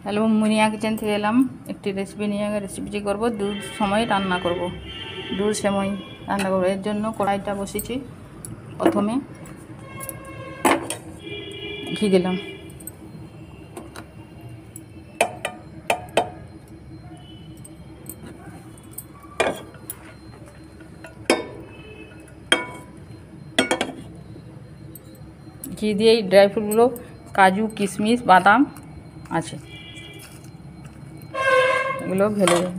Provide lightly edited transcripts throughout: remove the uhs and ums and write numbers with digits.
Hello, মুনিয়া kitchen থেকে এলাম একটি রেসিপি নিয়ে। রেসিপিটি করব দুধ সময় রান্না করব, দুধ সেমই রান্না করব। এর জন্য কড়াইটা বসেছি, প্রথমে ঘি দিলাম, ঘি দিয়ে এই ড্রাই ফ্রুটগুলো কাজু কিশমিশ বাদাম আছে এগুলো ভেজে দেব।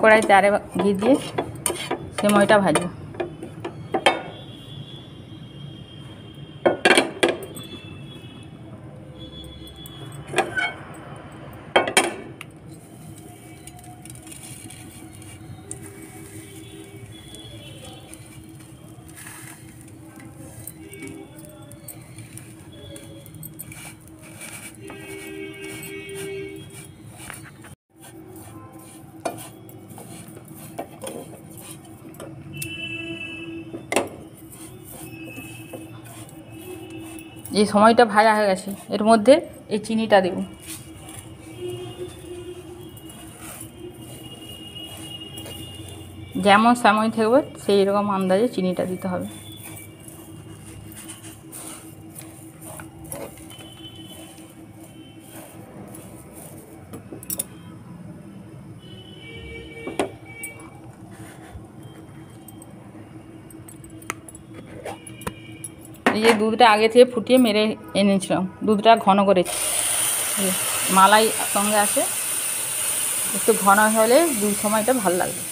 কড়াইতে আরে ঘি দিয়ে সেমইটা ভাজবো। এই সময়টা ভাজা হয়ে গেছে, এর মধ্যে এই চিনিটা দেব। যেমন সময় থাকবে সেই রকম আন্দাজে চিনিটা দিতে হবে। এই যে দুধটা আগে থেকে ফুটিয়ে মেরে এনেছিলাম, দুধটা ঘন করেছি, মালাই সঙ্গে আছে, একটু ঘন হলে দুধ সময়টা ভালো লাগবে।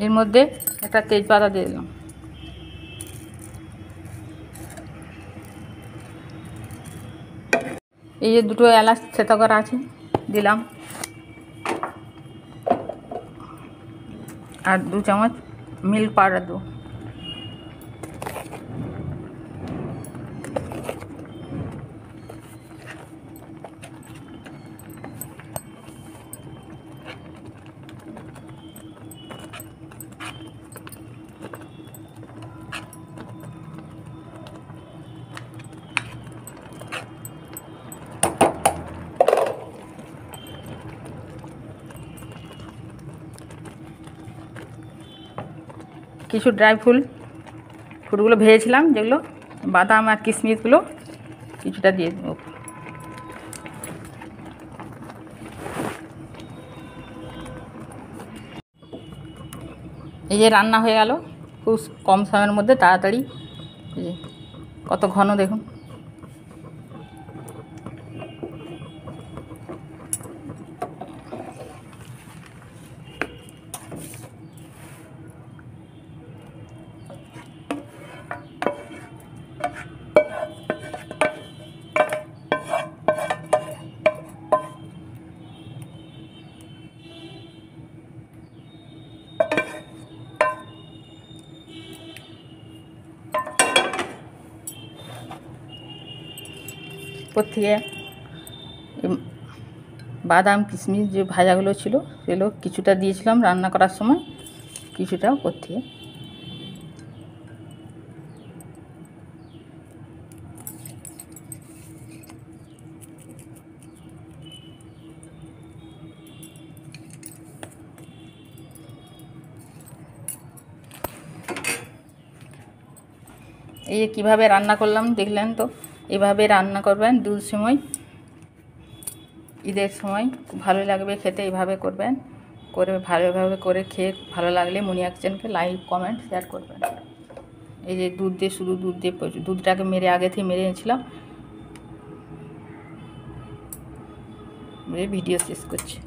এর মধ্যে একটা তেজপাতা দিয়ে দিলাম, এই যে দুটো এলাচ থেতো করা আছে দিলাম, আর 2 চামচ মিল্ক পাউডার দেবো। কিছু ড্রাই ফ্রুটগুলো ভেজেছিলাম, যেগুলো বাদাম আর কিশমিশগুলো কিছুটা দিয়ে দেবো। এই যে রান্না হয়ে গেল খুব কম সময়ের মধ্যে, তাড়াতাড়ি। এই যে কত ঘন দেখুন। উপর থেকে বাদাম কিশমিশ যে ভাজাগুলো ছিল সেগুলো কিছুটা দিয়েছিলাম রান্না করার সময়, কিছুটা উপর থেকে এই যে কীভাবে রান্না করলাম দেখলেন তো, এভাবে রান্না করবেন দুধ সেমাই। ঈদের সময় খুব ভালো লাগবে খেতে, এইভাবে করবেন, করে ভালোভাবে করে খেয়ে ভালো লাগলে মুনিয়া কিচেনকে লাইক কমেন্ট শেয়ার করবেন। এই যে দুধ দিয়ে, শুধু দুধ দিয়ে, দুধটাকে আগে থেকে মেরে এনেছিলাম, ভিডিও শেষ করছি।